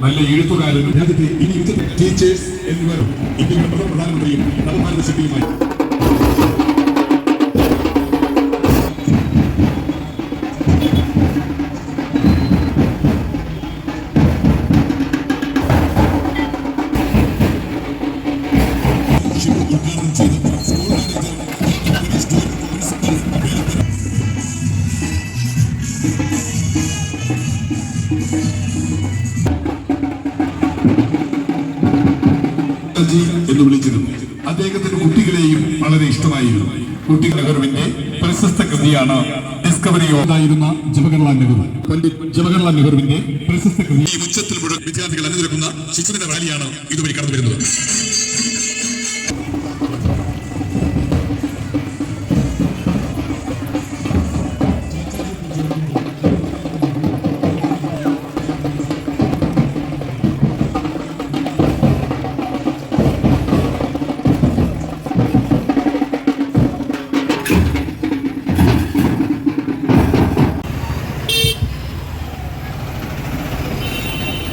നല്ല എഴുത്തുകാരനും രാജ്യത്തെ ഇനി ടീച്ചേഴ്സ് എന്നിവരും ഇന്ത്യയുടെ പ്രധാനമന്ത്രിയും നവഭാരത ശക്തിയുമായി എന്ന് വിളിച്ചിരുന്നു. അദ്ദേഹത്തിന്റെ കുട്ടികളെയും വളരെ ഇഷ്ടമായിരുന്നു. കുട്ടി നെഹ്റുവിന്റെ പ്രശസ്ത കൃതിയാണ് ഡിസ്കവറി ഓഫ് ജവഹർലാൽ നെഹ്റു. പണ്ഡിറ്റ് ജവഹർലാൽ നെഹ്റുവിന്റെ പ്രശസ്ത കൃതി ഈ ഉച്ചത്തിൽ മുഴുവൻ വിദ്യാർത്ഥികൾ അണിനിരക്കുന്ന ശിശുദിന റാലിയാണ് ഇതുവഴി കടന്നു വരുന്നത്.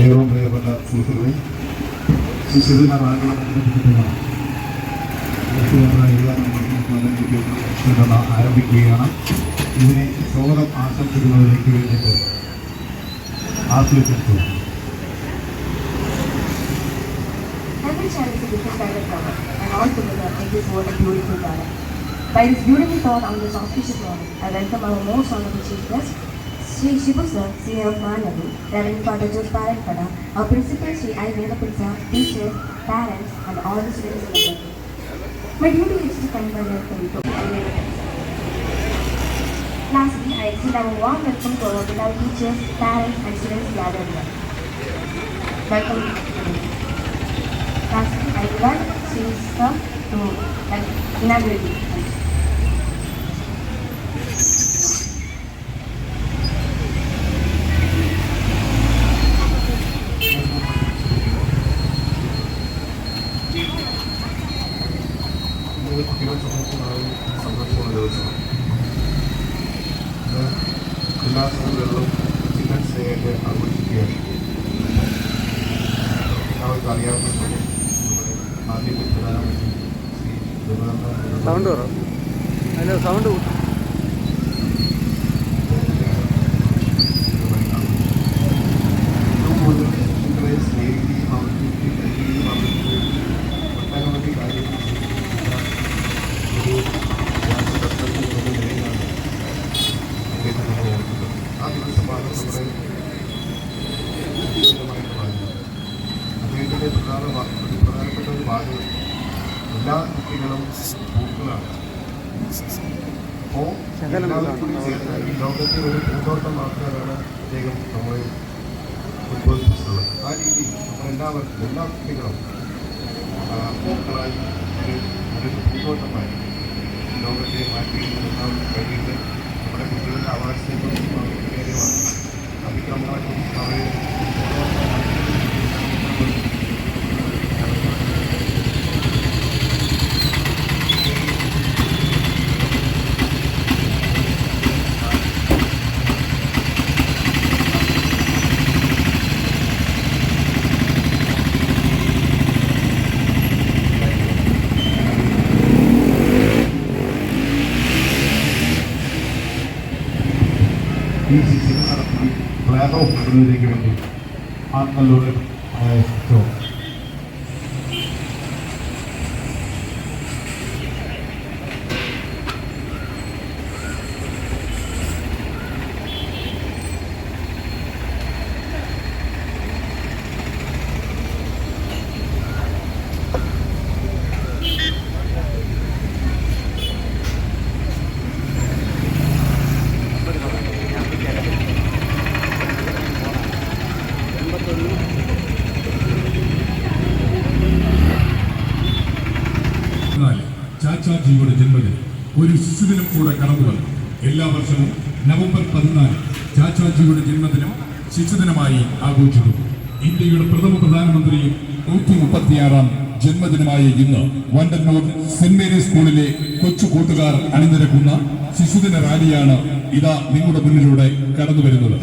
ഏറ്റവും പ്രിയപ്പെട്ട സുഹൃത്തുക്കളെ, ശിശുദിന റാലികൾ ആരംഭിക്കുകയാണ്. ഇതിനെ സ്വാഗതം ആശംസിക്കുന്നതിലേക്ക് വേണ്ടിയിട്ട് ആസ്വദിച്ചു. By this beautiful thought on this auspicious morning, I welcome our most honorable chief guest, Sri Shibu Sir, Senior of Manadu, Reverend Father Joseph Paranpada, our principal Sri I. Vedapulsa, teachers, parents, and all the students in the country. My duty is to convey welcome to Lastly, I extend our warm welcome to our beloved teachers, parents, and students gathered here. Welcome. Lastly, I invite Sri Sir to inaugurate. സന്തോഷമുള്ള ദിവസമാണ്. എല്ലാ സ്കൂളുകളിലും children's day ആയിട്ട് ആഘോഷിക്കുകയാണ്. എല്ലാവർക്കും അറിയാവുന്ന നമ്മുടെ ആദ്യത്തെ പ്രധാനമന്ത്രി ശ്രീ ജവഹർലാൽ കുട്ടികളെ സ്നേഹിക്കുകയും അവർക്ക് കഴിയുകയും അവർക്ക് ഒട്ടനവധി കാര്യങ്ങൾ ആ ദിവസമാണ് നമ്മുടെ അദ്ദേഹത്തിൻ്റെ പ്രധാനപ്പെട്ട ഒരു വാചകം എല്ലാ കുട്ടികളും പൂക്കളാണ്. അപ്പോൾ എല്ലാവരും കൂടി ചേർന്ന് ഈ ലോകത്തെ ഒരു പൂന്തോട്ടം മാത്രമാണ് അദ്ദേഹം നമ്മളെ ഉദ്ബോധിപ്പിച്ചിട്ടുള്ളത്. ആ രീതിയിൽ നമ്മളെല്ലാവർക്കും എല്ലാ കുട്ടികളും പൂക്കളായി ഒരു പൂന്തോട്ടമായി ലോകത്തെ മാറ്റിയെടുക്കാൻ വേണ്ടിയിട്ട് നമ്മുടെ കുട്ടികളുടെ അവകാശത്തെക്കുറിച്ചും അവരുടെ കാര്യമാണ് അതിക്രമങ്ങളെക്കുറിച്ചും അവരെ ഈ ശിശുവിനെ നടത്തി ഫ്ലാഗ് ഓഫ് ഇടുന്നതിലേക്ക് വേണ്ടി ആത്മലോകം അയച്ചു. ചാച്ചാജിയുടെ ജന്മദിനം ഒരു ശിശുദിനം കൂടെ കടന്നു വന്നു. എല്ലാ വർഷവും നവംബർ 14 ചാച്ചാജിയുടെ ജന്മദിനം ശിശുദിനമായി ആഘോഷിക്കുന്നു. ഇന്ത്യയുടെ പ്രഥമ പ്രധാനമന്ത്രിയും 136ാം ജന്മദിനമായ ഇന്ന് വണ്ടന്നൂർ സെന്റ് മേരീസ് സ്കൂളിലെ കൊച്ചു കൂട്ടുകാർ അണിനിരക്കുന്ന ശിശുദിന റാലിയാണ് ഇതാ നിങ്ങളുടെ മുന്നിലൂടെ കടന്നു വരുന്നത്.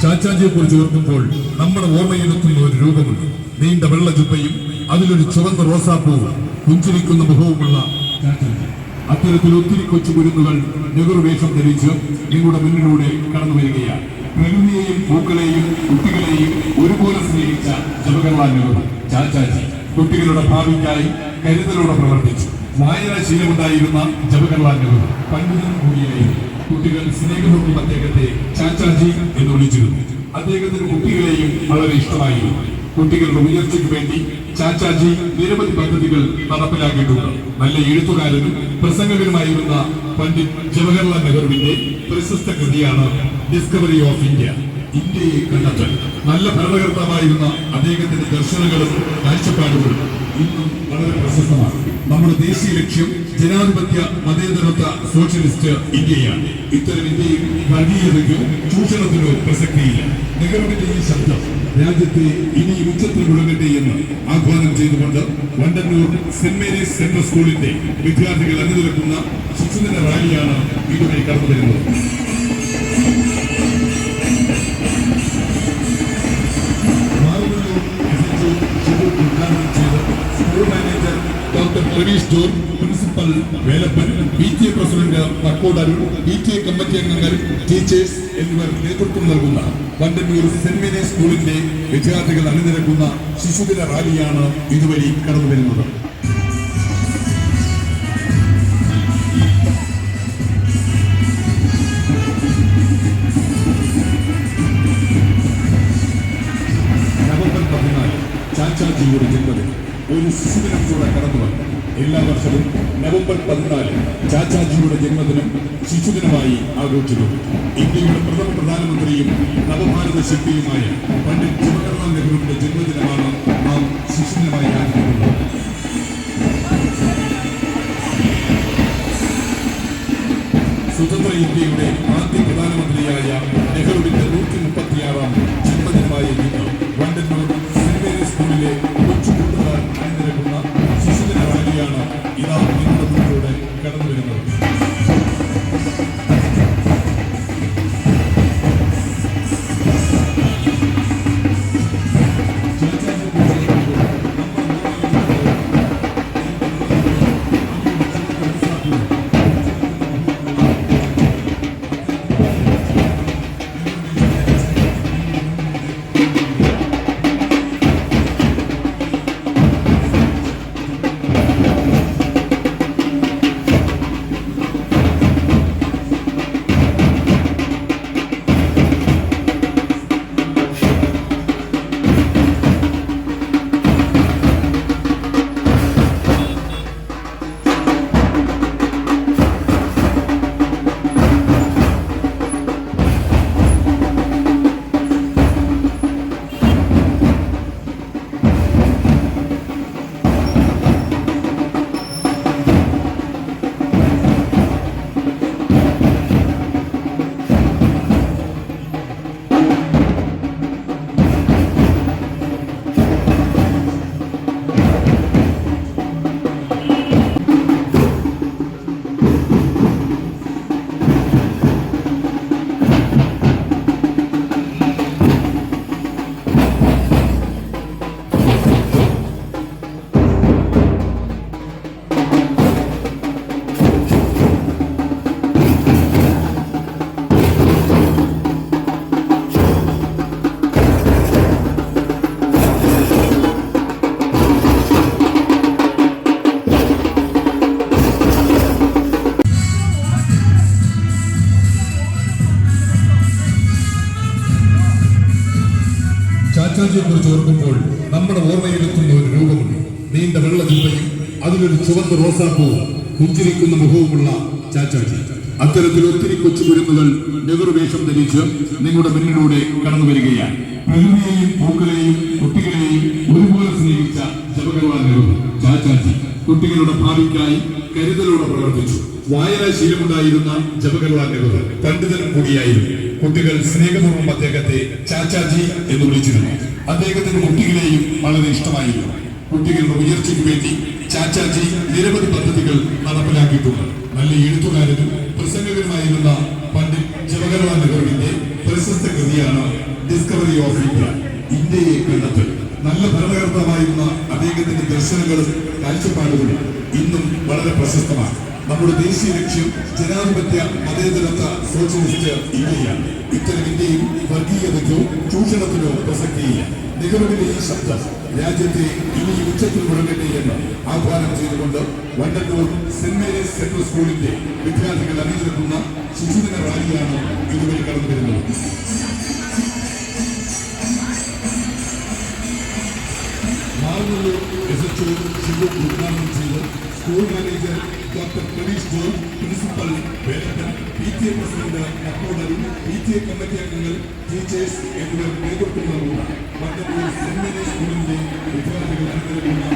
ചാച്ചാജിയെ കുറിച്ച് ഓർക്കുമ്പോൾ നമ്മുടെ ഓർമ്മയിലെത്തുന്ന ഒരു രൂപമുണ്ട്. നീണ്ട വെള്ള ജുബയും അതിലൊരു ചുവന്ന റോസാപ്പൂവും പുഞ്ചിരിക്കുന്ന മുഖവുമുള്ള ചാച്ചാജി. അത്തരത്തിൽ ഒത്തിരി കൊച്ചു കുരുന്നുകൾ നെഹ്റു വേഷം ധരിച്ച് നിങ്ങളുടെ മുന്നിലൂടെ കടന്നു വരികയാണ്. പ്രകൃതിയെയും പൂക്കളെയും കുട്ടികളെയും ഒരുപോലെ സ്നേഹിച്ച ജവഹർലാൽ നെഹ്റു ചാച്ചാജി കുട്ടികളുടെ ഭാവിക്കായി കരുതലോടെ പ്രവർത്തിച്ചു. വായനാശീലമുണ്ടായിരുന്ന ജവഹർലാൽ നെഹ്റു പണ്ഡിതൻ കൂടിയായിരുന്നു. കുട്ടികൾ സ്നേഹപൂർവ്വം അദ്ദേഹത്തെ ചാച്ചാജി എന്ന് വിളിച്ചിരുന്നു. അദ്ദേഹത്തിന് കുട്ടികളെയും വളരെ ഇഷ്ടമായിരുന്നു. കുട്ടികളുടെ ഉയർച്ചയ്ക്ക് വേണ്ടി ചാച്ചാജി നിരവധി പദ്ധതികൾ നടപ്പിലാക്കിയിട്ടുണ്ട്. നല്ല എഴുത്തുകാരനും പ്രസംഗകനുമായിരുന്ന പണ്ഡിറ്റ് ജവഹർലാൽ നെഹ്റുവിന്റെ പ്രശസ്ത കൃതിയാണ് ഡിസ്കവറി ഓഫ് ഇന്ത്യ, ഇന്ത്യയെ കണ്ടെത്തൽ. നല്ല ഭരണകർത്താവായിരുന്ന അദ്ദേഹത്തിന്റെ ദർശനങ്ങളും കാഴ്ചപ്പാടുകളും ഇന്നും വളരെ പ്രശസ്തമാണ്. നമ്മുടെ ദേശീയ ലക്ഷ്യം ജനാധിപത്യ മതേതരത്വ സോഷ്യലിസ്റ്റ് ഇന്ത്യയാണ്. ഇത്തരം ഇന്ത്യയിൽ വർഗീയതയ്ക്കോ ചൂഷണത്തിനോ പ്രസക്തിയില്ല. നെഹ്റുവിന്റെ ഈ ശബ്ദം രാജ്യത്തെ ഇനി ഉച്ചത്തിൽ മുഴങ്ങട്ടെ എന്ന് ആഹ്വാനം ചെയ്തുകൊണ്ട് വണ്ടന്നൂർ സെന്റ് മേരീസ് സെൻട്രൽ സ്കൂളിന്റെ വിദ്യാർത്ഥികൾ അണിനിരക്കുന്ന ശിശുദിന റാലിയാണ് ഇതുവഴി കടന്നു വരുന്നത്. ഉദ്ഘാടനം ചെയ്ത് school manager doctor Praveesh John, principal Velappan, PTA president Pakkod Arun, PTA committee അംഗങ്ങൾ, ടീച്ചേഴ്സ് എന്നിവർ നേതൃത്വം നൽകുന്ന വണ്ടന്നൂർ സെന്റ് മേരീസ് സ്കൂളിന്റെ വിദ്യാർത്ഥികൾ അണിനിരക്കുന്ന ശിശുദിന റാലിയാണ് ഇതുവഴി കടന്നു വരുന്നത്. നവംബർ 14 ചാച്ചാജിയുടെ ജന്മദിനം ഒരു ശിശുദിനം കൂടെ കടന്നു വന്നു. എല്ലാ വർഷവും നവംബർ 14 ചാച്ചാജിയുടെ ജന്മദിനം ശിശുദിനമായി ആഘോഷിക്കുന്നു. ഇന്ത്യയുടെ പ്രഥമ പ്രധാനമന്ത്രിയും നവഭാരത ശില്പിയുമായ പണ്ഡിറ്റ് ജവഹർലാൽ നെഹ്റുവിന്റെ ജന്മദിനമാണ് നാം ശിശുദിനമായി ആഘോഷിക്കുന്നത്. സ്വതന്ത്ര ഇന്ത്യയുടെ ആദ്യ പ്രധാനമന്ത്രിയായ നെഹ്റുവിന്റെ 136ാം ജന്മദിനമായ ഇന്ന് വണ്ടന്നൂർ സെന്റ് മേരീസ് സ്കൂളിലെ കൊച്ചു കൂട്ടുകാർ അണിനിരക്കുന്ന ശിശുദിന റാലിയാണ് ഇതാ നിങ്ങളുടെ മുന്നിലൂടെ കടന്നു വരുന്നത്. ചാച്ചാജിയെ കുറിച്ച് ഓർക്കുമ്പോൾ നമ്മുടെ ഓർമ്മയിലെത്തുന്ന ഒരു രൂപമുണ്ട്. നീണ്ട വെള്ള ജുബയും അതിലൊരു ചുവന്ന റോസാപ്പൂവും പുഞ്ചിരിക്കുന്ന മുഖവുമുള്ള ചാച്ചാജി. അത്തരത്തിൽ ഒത്തിരി കൊച്ചു കുരുന്നുകൾ നെഹ്റു വേഷം ധരിച്ച് നിങ്ങളുടെ മുന്നിലൂടെ കടന്നു വരികയാണ്. പ്രകൃതിയെയും പൂക്കളെയും കുട്ടികളെയും ഒരുപോലെ സ്നേഹിച്ച ജവഹർലാൽ നെഹ്റു ചാച്ചാജി കുട്ടികളുടെ ഭാവിക്കായി കരുതലോടെ പ്രവർത്തിച്ചു. വായനാശീലമുണ്ടായിരുന്ന ജവഹർലാൽ നെഹ്റു പണ്ഡിതനും കൂടിയായിരുന്നു. കുട്ടികൾ സ്നേഹപൂർവ്വം അദ്ദേഹത്തെ ചാച്ചാജി എന്ന് വിളിച്ചിരുന്നു. അദ്ദേഹത്തിന് കുട്ടികളെയും വളരെ ഇഷ്ടമായിരുന്നു. കുട്ടികളുടെ ഉയർച്ചയ്ക്ക് വേണ്ടി ചാച്ചാജി നിരവധി പദ്ധതികൾ നടപ്പിലാക്കിയിട്ടുണ്ട്. നല്ല എഴുത്തുകാരനും പ്രസംഗകനുമായിരുന്ന പണ്ഡിറ്റ് ജവഹർലാൽ നെഹ്റുവിന്റെ പ്രശസ്ത കൃതിയാണ് ഡിസ്കവറി ഓഫ് ഇന്ത്യ, ഇന്ത്യയെ കണ്ടെത്തൽ. നല്ല ഭരണകർത്താവായിരുന്ന അദ്ദേഹത്തിന്റെ ദർശനങ്ങളും കാഴ്ചപ്പാടുകളും ഇന്നും വളരെ പ്രശസ്തമാണ്. നമ്മുടെ ദേശീയ ലക്ഷ്യം ജനാധിപത്യ മതേതരത്വ സോഷ്യലിസ്റ്റ് ഇന്ത്യയാണ്. ഇത്തരം ഇന്ത്യയിൽ വർഗീയതയ്ക്കോ ചൂഷണത്തിനോ പ്രസക്തിയില്ല. നെഹ്റുവിന്റെ ഈ ശബ്ദം രാജ്യത്തെ ഇനി ഉച്ചത്തിൽ മുഴങ്ങട്ടെ എന്ന് ആഹ്വാനം ചെയ്തുകൊണ്ട് വണ്ടന്നൂർ സെന്റ് മേരീസ് സെൻട്രൽ സ്കൂളിന്റെ വിദ്യാർത്ഥികൾ അണിനിരക്കുന്ന ശിശുദിന റാലിയാണ് ഇതുവഴി കടന്നു വരുന്നത്. ഷിബു ഉദ്ഘാടനം ചെയ്ത് school manager doctor Prateesh John, principal Velappan, PTA president അക്കൗണ്ടറും PTA കമ്മിറ്റി അംഗങ്ങൾ, ടീച്ചേഴ്സ് എന്നിവർ നേതൃത്വം നൽകുന്ന വണ്ടന്നൂർ സെന്റ് മേരീസ് സ്കൂളിന്റെ വിദ്യാർത്ഥികൾ അണിനിരക്കുന്ന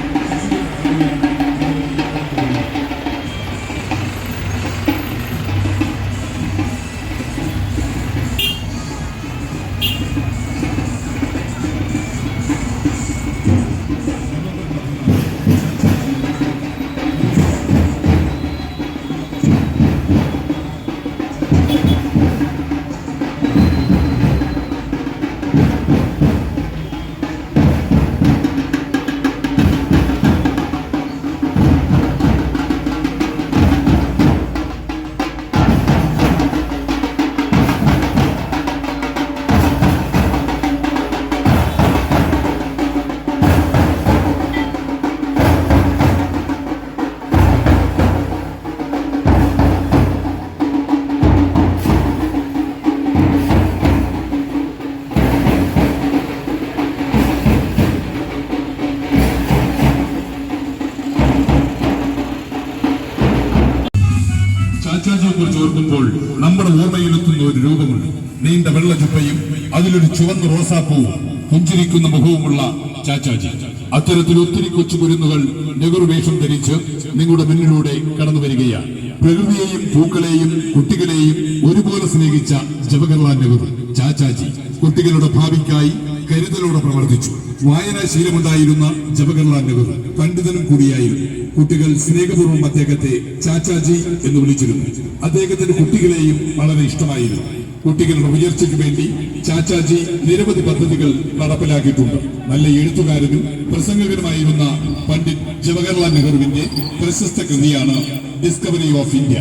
ചാച്ചാജിയെ കുറിച്ച് ഓർക്കുമ്പോൾ നമ്മുടെ ഓർമ്മയിലെത്തുന്ന ഒരു രൂപമുണ്ട്. നീണ്ട വെള്ള ചുപ്പയും അതിലൊരു ചുവന്ന റോസാപ്പൂവും പുഞ്ചിരിക്കുന്ന മുഖവുമുള്ള ചാച്ചാജി. അത്തരത്തിൽ ഒത്തിരി കൊച്ചു കുരുന്നുകൾ നെഹ്റു വേഷം ധരിച്ച് നിങ്ങളുടെ മുന്നിലൂടെ കടന്നു വരികയാണ്. പ്രകൃതിയെയും പൂക്കളെയും കുട്ടികളെയും ഒരുപോലെ സ്നേഹിച്ച ജവഹർലാൽ നെഹ്റു ചാച്ചാജി കുട്ടികളുടെ ഭാവിക്കായി കരുതലോടെ പ്രവർത്തിച്ചു. വായനാശീലമുണ്ടായിരുന്ന ജവഹർലാൽ നെഹ്റു പണ്ഡിതനും കൂടിയായിരുന്നു. കുട്ടികൾ സ്നേഹപൂർവ്വം അദ്ദേഹത്തെ ചാച്ചാജി എന്ന് വിളിച്ചിരുന്നു. അദ്ദേഹത്തിന് കുട്ടികളെയും വളരെ ഇഷ്ടമായിരുന്നു. കുട്ടികളുടെ ഉയർച്ചയ്ക്ക് വേണ്ടി ചാച്ചാജി നിരവധി പദ്ധതികൾ നടപ്പിലാക്കിയിട്ടുണ്ട്. നല്ല എഴുത്തുകാരനും പ്രസംഗകനുമായിരുന്ന പണ്ഡിറ്റ് ജവഹർലാൽ നെഹ്റുവിന്റെ പ്രശസ്ത കൃതിയാണ് ഡിസ്കവറി ഓഫ് ഇന്ത്യ,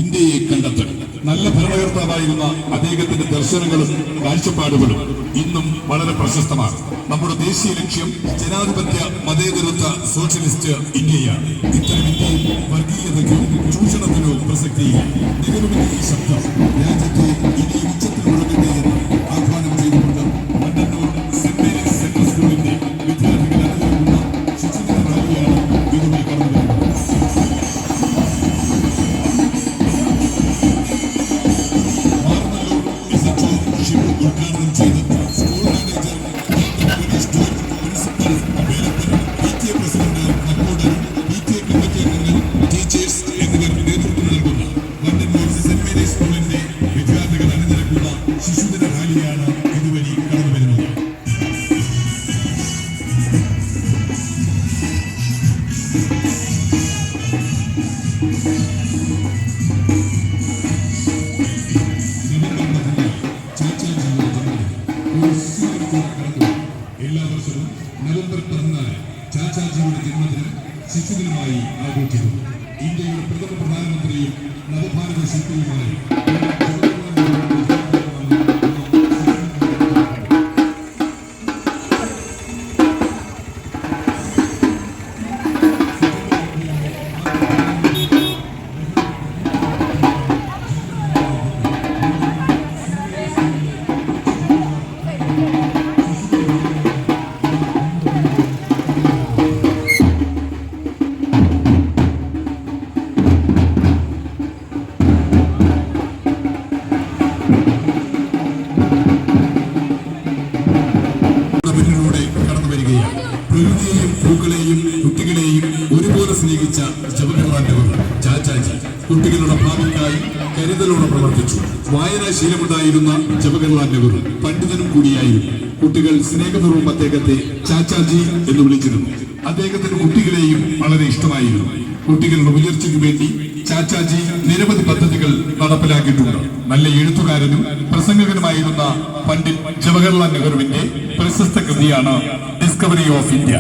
ഇന്ത്യയെ കണ്ടെത്തൽ. നല്ല ഭരണകർത്താവായിരുന്ന അദ്ദേഹത്തിന്റെ ദർശനങ്ങളും കാഴ്ചപ്പാടുകളും ഇന്നും വളരെ പ്രശസ്തമാണ്. നമ്മുടെ ദേശീയ ലക്ഷ്യം ജനാധിപത്യ മതേതരത്വ സോഷ്യലിസ്റ്റ് ഇന്ത്യയാണ്. ഇത്തരം ഇന്ത്യയിൽ വർഗീയതയ്ക്കോ ചൂഷണത്തിനോ പ്രസക്തിയില്ല. നെഹ്റുവിന്റെ ഈ ശബ്ദം രാജ്യത്തെ ഇനി ഉച്ചത്തിൽ മുഴങ്ങട്ടെ എന്ന് ആഹ്വാനം ചെയ്തുകൊണ്ട് വണ്ടന്നൂർ സെന്റ് മേരീസ് സെൻട്രൽ സ്കൂളിന്റെ വിദ്യാർത്ഥികൾ അണിനിരക്കുന്ന ശിശുദിന റാലിയാണ് ഇതുവഴി കടന്നു വരുന്നത്. ഷിബു ഉദ്ഘാടനം ചെയ്ത് school manager doctor Prateesh John, principal Velappan, PTA president അക്കൗണ്ടറും PTA കമ്മിറ്റി അംഗങ്ങൾ, ടീച്ചേഴ്സ് എന്നിവർ നേതൃത്വം നൽകുന്ന വണ്ടന്നൂർ സെന്റ് മേരീസ് സ്കൂളിന്റെ വിദ്യാർത്ഥികൾ അണിനിരക്കുന്ന ശിശുദിന റാലിയാണ് ഇതുവഴി കടന്നു വരുന്നത്. എല്ലാ വർഷവും നവംബർ 14 ചാച്ചാജിയുടെ ജന്മദിനം ശിശുദിനമായി ആഘോഷിക്കുന്നു. ഇന്ത്യയുടെ പ്രഥമ പ്രധാനമന്ത്രിയും നവഭാരത ശില്പിയുമായി സ്നേഹിച്ച ജവഹർലാൽ നെഹ്റു ചാച്ചാജി കുട്ടികളുടെ ഭാവിക്കായി കരുതലോടെ പ്രവർത്തിച്ചു. വായനാശീലമുണ്ടായിരുന്ന ജവഹർലാൽ നെഹ്റു പണ്ഡിതനും കൂടിയായിരുന്നു. കുട്ടികൾ സ്നേഹപൂർവ്വം അദ്ദേഹത്തെ ചാച്ചാജി എന്ന് വിളിച്ചിരുന്നു. അദ്ദേഹത്തിന് കുട്ടികളെയും വളരെ ഇഷ്ടമായിരുന്നു. കുട്ടികളുടെ ഉയർച്ചയ്ക്ക് വേണ്ടി ചാച്ചാജി നിരവധി പദ്ധതികൾ നടപ്പിലാക്കിയിട്ടുണ്ട്. നല്ല എഴുത്തുകാരനും പ്രസംഗകനുമായിരുന്ന പണ്ഡിറ്റ് ജവഹർലാൽ നെഹ്റുവിന്റെ പ്രശസ്ത കൃതിയാണ് ഡിസ്കവറി ഓഫ് ഇന്ത്യ.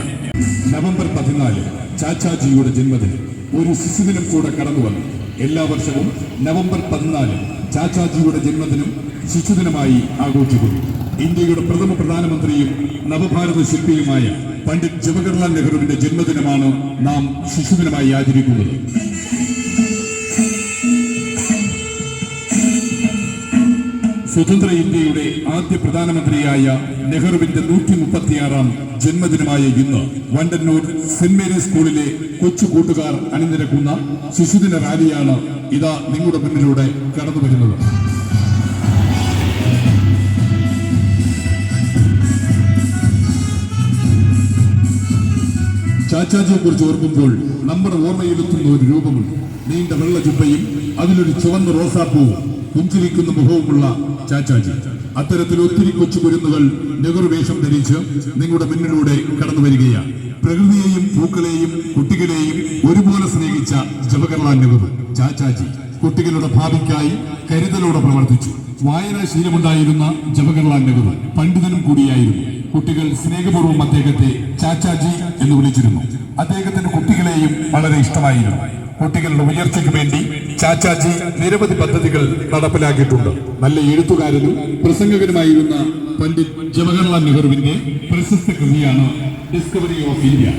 നവംബർ 14 ചാച്ചാജിയുടെ ജന്മദിനം. ഒരു ശിശുദിനം കൂടെ കടന്നു വന്നു. എല്ലാ വർഷവും നവംബർ 14 ചാച്ചാജിയുടെ ജന്മദിനം ശിശുദിനമായി ആഘോഷിക്കുന്നു. ഇന്ത്യയുടെ പ്രഥമ പ്രധാനമന്ത്രിയും നവഭാരത ശില്പിയുമായ പണ്ഡിറ്റ് ജവഹർലാൽ നെഹ്റുവിന്റെ ജന്മദിനമാണ് നാം ശിശുദിനമായി ആചരിക്കുന്നത്. സ്വതന്ത്ര ഇന്ത്യയുടെ ആദ്യ പ്രധാനമന്ത്രിയായ നെഹ്റുവിന്റെ 136ാം ജന്മദിനമായ ഇന്ന് വണ്ടന്നൂർ സെന്റ് മേരീസ് സ്കൂളിലെ കൊച്ചു കൂട്ടുകാർ അണിനിരക്കുന്ന ശിശുദിന റാലിയാണ് ഇതാ നിങ്ങളുടെ മുന്നിലൂടെ കടന്നു വരുന്നത്. ചാച്ചാജിയെ കുറിച്ച് ഓർക്കുമ്പോൾ നമ്മുടെ ഓർമ്മയിലെത്തുന്ന ഒരു രൂപമുണ്ട്. നീണ്ട വെള്ള ജുബ്ബയും അതിലൊരു ചുവന്ന റോസാപ്പൂവും പുഞ്ചിരിക്കുന്ന മുഖവുമുള്ള ചാച്ചാജി. അത്തരത്തിൽ ഒത്തിരി കൊച്ചു കുരുന്നുകൾ നെഹ്റു വേഷം ധരിച്ച് നിങ്ങളുടെ മുന്നിലൂടെ കടന്നു വരികയാണ്. പ്രകൃതിയെയും പൂക്കളെയും കുട്ടികളെയും ഒരുപോലെ സ്നേഹിച്ച ജവഹർലാൽ നെഹ്റു ചാച്ചാജി കുട്ടികളുടെ ഭാവിക്കായി കരുതലോടെ പ്രവർത്തിച്ചു. വായനാശീലമുണ്ടായിരുന്ന ജവഹർലാൽ നെഹ്റു പണ്ഡിതനും കൂടിയായിരുന്നു. കുട്ടികൾ സ്നേഹപൂർവ്വം അദ്ദേഹത്തെ ചാച്ചാജി എന്ന് വിളിച്ചിരുന്നു. അദ്ദേഹത്തിന് കുട്ടികളെയും വളരെ ഇഷ്ടമായിരുന്നു. കുട്ടികളുടെ ഉയർച്ചയ്ക്ക് വേണ്ടി ചാച്ചാജി നിരവധി പദ്ധതികൾ നടപ്പിലാക്കിയിട്ടുണ്ട്. നല്ല എഴുത്തുകാരനും പ്രസംഗകനുമായിരുന്ന പണ്ഡിറ്റ് ജവഹർലാൽ നെഹ്റുവിന്റെ പ്രശസ്ത കൃതിയാണ് ഡിസ്കവറി ഓഫ് ഇന്ത്യ.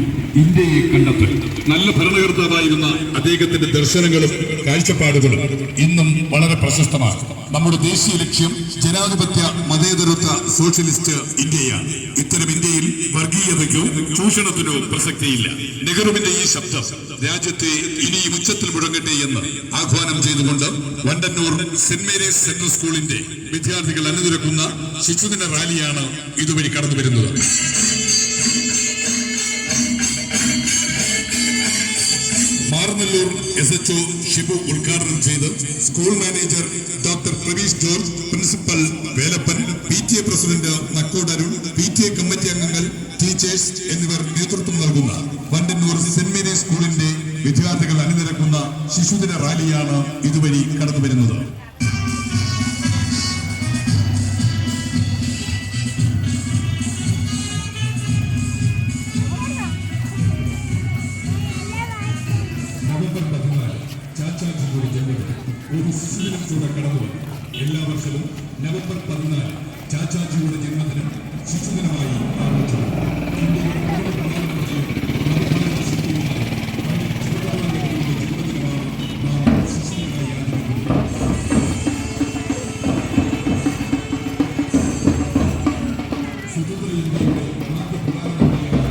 ഇന്ത്യയെ കണ്ടെത്തൽ. നല്ല ഭരണകർത്താവായിരുന്ന അദ്ദേഹത്തിന്റെ ദർശനങ്ങളും കാഴ്ചപ്പാടുകളും ഇന്നും വളരെ പ്രശസ്തമാണ്. നമ്മുടെ ദേശീയ ലക്ഷ്യം ജനാധിപത്യ മതേതരത്വ സോഷ്യലിസ്റ്റ് ഇന്ത്യയാണ്. ഇത്തരം ഇന്ത്യയിൽ വർഗീയതയ്ക്കോ ചൂഷണത്തിനോ പ്രസക്തിയില്ല. നെഹ്റുവിന്റെ ഈ ശബ്ദം രാജ്യത്തെ ഇനിയും ഉച്ചത്തിൽ മുഴങ്ങട്ടെ എന്ന് ആഹ്വാനം ചെയ്തുകൊണ്ട് വണ്ടന്നൂർ സെന്റ് മേരീസ് സെൻട്രൽ സ്കൂളിന്റെ വിദ്യാർത്ഥികൾ അണിനിരക്കുന്ന ശിശുദിന റാലിയാണ് ഇതുവഴി കടന്നു വരുന്നത്. മാറനല്ലൂർ SHO ഷിബു ഉദ്ഘാടനം ചെയ്ത് school manager doctor Praveesh George, principal Velappan, PTA president Nakkod Arun, PTA committee അംഗങ്ങൾ, ടീച്ചേഴ്സ് എന്നിവർ നേതൃത്വം നൽകുന്ന വണ്ടന്നൂർ സെന്റ് മേരീസ് സ്കൂളിന്റെ വിദ്യാർത്ഥികൾ അണിനിരക്കുന്ന ശിശുദിന റാലിയാണ് ഇതുവഴി കടന്നു വരുന്നത്. നവംബർ 14 ചാച്ചാജിയുടെ ജന്മദിനം. ഒരു ശിശുദിനം കൂടെ കടന്നു വന്നു. എല്ലാ വർഷവും നവംബർ 14 ചാച്ചാജിയുടെ ജന്മദിനം ശിശുദിനമായി ആഘോഷിക്കുന്നു. ഇന്ത്യയുടെ പ്രഥമ പ്രധാനമന്ത്രിയും നവഭാരത ശില്പിയുമായ പണ്ഡിറ്റ് ജവഹർലാൽ നെഹ്റുവിന്റെ ജന്മദിനമാണ് നാം ശിശുദിനമായി ആചരിക്കുന്നത്. സ്വതന്ത്ര ഇന്ത്യയുടെ ആദ്യ പ്രധാനമന്ത്രിയായ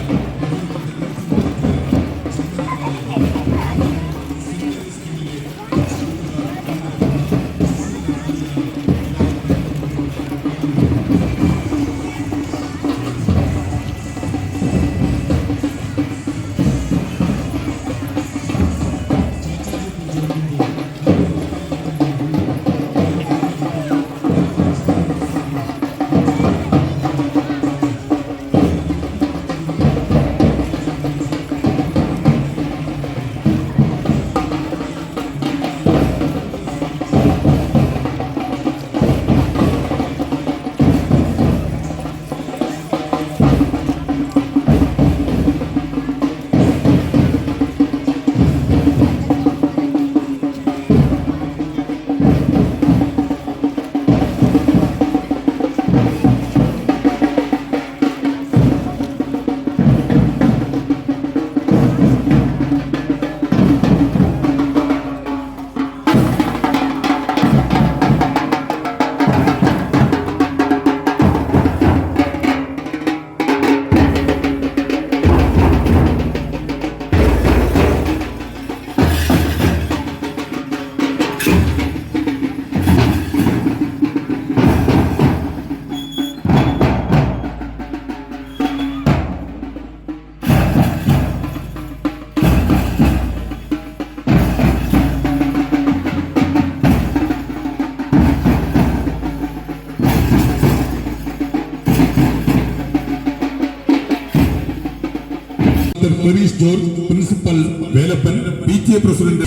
doctor Pereesh George, principal Velappan, PTA president.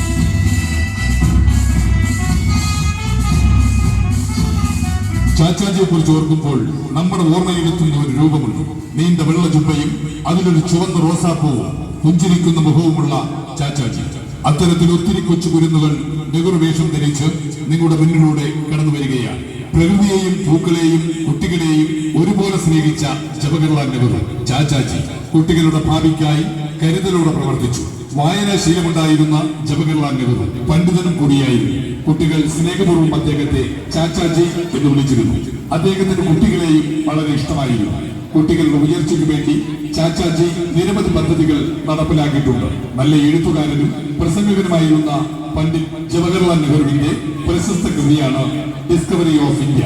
ചാച്ചാജിയെ കുറിച്ച് ഓർക്കുമ്പോൾ നമ്മുടെ ഓർമ്മയിലെത്തുന്ന ഒരു രൂപമുണ്ട്. നീണ്ട വെള്ള ജുബയും അതിലൊരു ചുവന്ന റോസാപ്പൂവും പുഞ്ചിരിക്കുന്ന മുഖവുമുള്ള ചാച്ചാജി. അത്തരത്തിൽ ഒത്തിരി കൊച്ചു കുരുന്നുകൾ നെഹ്റു വേഷം ധരിച്ച് നിങ്ങളുടെ മുന്നിലൂടെ കടന്നു വരികയാണ്. പ്രകൃതിയെയും പൂക്കളെയും കുട്ടികളെയും ഒരുപോലെ സ്നേഹിച്ച ജവഹർലാൽ നെഹ്റു ചാച്ചാജി കുട്ടികളുടെ ഭാവിക്കായി കരുതലോടെ പ്രവർത്തിച്ചു. വായനാശീലമുണ്ടായിരുന്ന ജവഹർലാൽ നെഹ്റു പണ്ഡിതനും കൂടിയായിരുന്നു. കുട്ടികൾ സ്നേഹപൂർവ്വം അദ്ദേഹത്തെ ചാച്ചാജി എന്ന് വിളിച്ചിരുന്നു. അദ്ദേഹത്തിന്റെ കുട്ടികളെയും വളരെ ഇഷ്ടമായിരുന്നു. കുട്ടികളുടെ ഉയർച്ചയ്ക്ക് വേണ്ടി ചാച്ചാജി നിരവധി പദ്ധതികൾ നടപ്പിലാക്കിയിട്ടുണ്ട്. നല്ല എഴുത്തുകാരനും പ്രസംഗകനുമായിരുന്ന പണ്ഡിറ്റ് ജവഹർലാൽ നെഹ്റുവിന്റെ പ്രശസ്ത കൃതിയാണ് ഡിസ്കവറി ഓഫ് ഇന്ത്യ,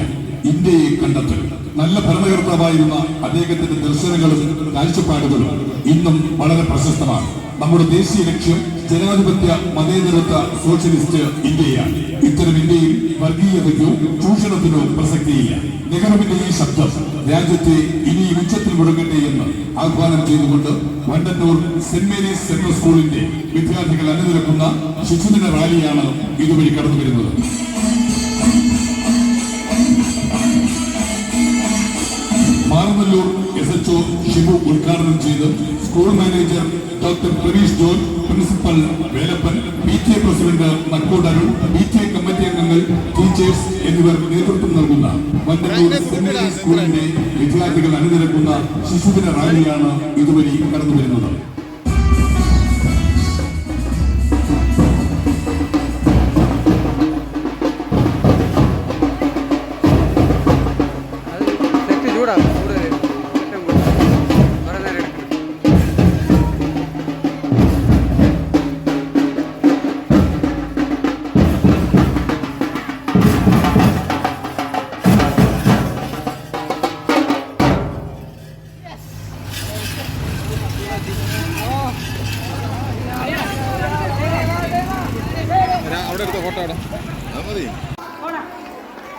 ഇന്ത്യയെ കണ്ടെത്തൽ. നല്ല ഭരണകർത്താവായിരുന്ന അദ്ദേഹത്തിന്റെ ദർശനങ്ങളും കാഴ്ചപ്പാടുകളും ഇന്നും വളരെ പ്രശസ്തമാണ്. നമ്മുടെ ദേശീയ ലക്ഷ്യം ജനാധിപത്യ മതേതരത്വ സോഷ്യലിസ്റ്റ് ഇന്ത്യയാണ്. ഇത്തരം ഇന്ത്യയിൽ വർഗീയതയ്ക്കോ ചൂഷണത്തിനോ പ്രസക്തിയില്ല. നെഹ്റുവിന്റെ ഈ ശബ്ദം രാജ്യത്തെ ഇനി ഉച്ചത്തിൽ മുടങ്ങട്ടെ എന്ന് ആഹ്വാനം ചെയ്തുകൊണ്ട് വണ്ടന്നൂർ സെന്റ് മേരീസ് സെൻട്രൽ സ്കൂളിന്റെ വിദ്യാർത്ഥികൾ അണിനിരക്കുന്ന ശിശുദിന റാലിയാണ് ഇതുവഴി കടന്നു വരുന്നത്. മാറനല്ലൂർ SHO ഷിബു ഉദ്ഘാടനം ചെയ്ത് school manager doctor Pereesh George, principal Velappan, PTA president Nakkod Arun, PTA committee അംഗങ്ങൾ, ടീച്ചേഴ്സ് എന്നിവർ നേതൃത്വം നൽകുന്ന വണ്ടന്നൂർ സെന്റ് മേരീസ് സ്കൂളിന്റെ വിദ്യാർത്ഥികൾ അണിനിരക്കുന്ന ശിശുദിന റാലിയാണ് ഇതുവഴി കടന്നു വരുന്നത്.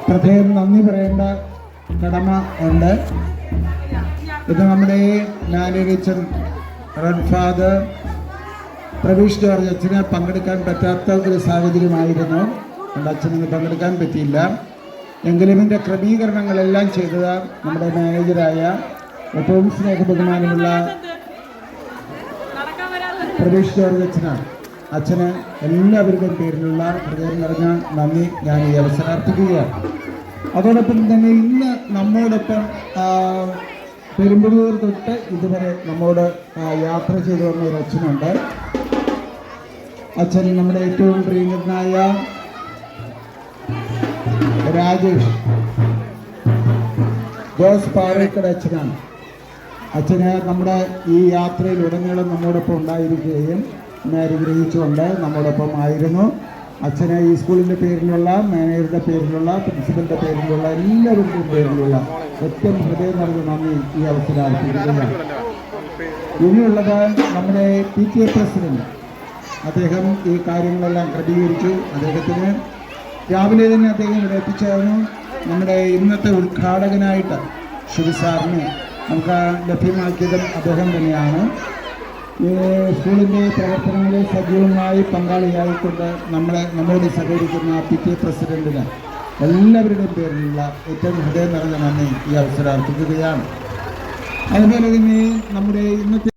പ്രത്യേകം നന്ദി പറയേണ്ട കടമ ഉണ്ട്. ഇത് നമ്മുടെ മാനേജർ ഫാദർ പ്രവീഷ് ജോർജ് അച്ഛന് പങ്കെടുക്കാൻ പറ്റാത്ത ഒരു സാഹചര്യമായിരുന്നു. അച്ഛന് പങ്കെടുക്കാൻ പറ്റിയില്ല. എങ്കിലും ഇതിൻ്റെ ക്രമീകരണങ്ങളെല്ലാം ചെയ്തത് നമ്മുടെ മാനേജറായ ഏറ്റവും സ്നേഹബഹുമാനമുള്ള പ്രവീഷ് ജോർജ് അച്ഛനാണ്. അച്ഛന് എല്ലാവരുടെയും പേരിലുള്ള ഹൃദയം നിറഞ്ഞ നന്ദി ഞാൻ ഈ അവസരാർത്ഥിക്കുകയാണ്. അതോടൊപ്പം തന്നെ ഇന്ന് നമ്മോടൊപ്പം പെരുമ്പഴൂർ തൊട്ട് ഇതുവരെ നമ്മോട് യാത്ര ചെയ്തു വന്ന ഒരു അച്ഛനുണ്ട്. അച്ഛൻ നമ്മുടെ ഏറ്റവും പ്രിയങ്കരനായ രാജേഷ് ജോസ് പാറേക്കട അച്ഛനാണ്. അച്ഛന് നമ്മുടെ ഈ യാത്രയിൽ ഉടനീളം നമ്മോടൊപ്പം ഉണ്ടായിരിക്കുകയും അനുഗ്രഹിച്ചുകൊണ്ട് നമ്മോടൊപ്പം ആയിരുന്നു. അച്ഛന് ഈ സ്കൂളിൻ്റെ പേരിലുള്ള, മാനേജറുടെ പേരിലുള്ള, പ്രിൻസിപ്പലിൻ്റെ പേരിലുള്ള, എല്ലാവരുടെയും പേരിലുള്ള ഏറ്റവും ഹൃദയം നിറഞ്ഞ നന്ദി ഈ അവസരം അർപ്പിക്കുകയാണ്. ഇനിയുള്ളത് നമ്മുടെ PTA പ്രസിഡന്റ്. അദ്ദേഹം ഈ കാര്യങ്ങളെല്ലാം ക്രമീകരിച്ചു. അദ്ദേഹത്തിന് രാവിലെ തന്നെ അദ്ദേഹം ഇവിടെ എത്തിച്ചേർന്നു. നമ്മുടെ ഇന്നത്തെ ഉദ്ഘാടകനായിട്ട് ശിവസാറിനെ നമുക്ക് ലഭ്യമാക്കിയതും അദ്ദേഹം തന്നെയാണ്. ഈ സ്കൂളിൻ്റെ പ്രവർത്തനങ്ങളിൽ സജീവമായി പങ്കാളിയായിക്കൊണ്ട് നമ്മോട് സഹകരിക്കുന്ന PTA പ്രസിഡന്റിന് എല്ലാവരുടെയും പേരിലുള്ള ഏറ്റവും ഹൃദയം നിറഞ്ഞ നന്ദി ഈ അവസരം അർപ്പിക്കുകയാണ്. അതുപോലെ തന്നെ നമ്മുടെ ഇന്നത്തെ